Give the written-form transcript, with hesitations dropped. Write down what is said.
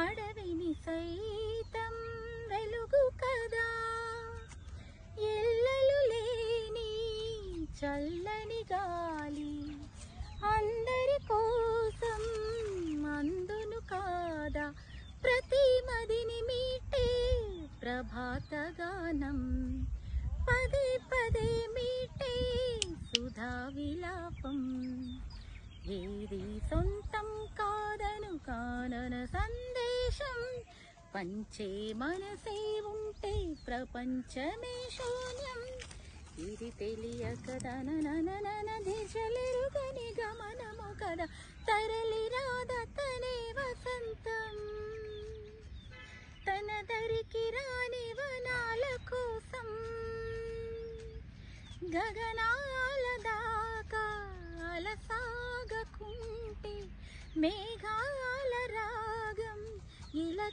అడవిని సైతం వెలుగు కదా, ఎల్లలు లేని చల్లని గాలి అందరి కోసం అందును కాదా, ప్రతి మదిని మీటే ప్రభాత గానం, పదే పదే మీటే సుధా విలాపం. ఏది సొంతం కాదను కానన సందేశం, పంచే మనసే ఉంటే ప్రపంచమే శూన్యం. ఇది తెలియక దనననన దిశలెరుగని గమనము కదా, తరలి రాద తనే వసంతం. తన దరికి రాని వనాల కోసం గగనాల దాకా అలసాగకుంటే మేఘాల రాగం ఇలా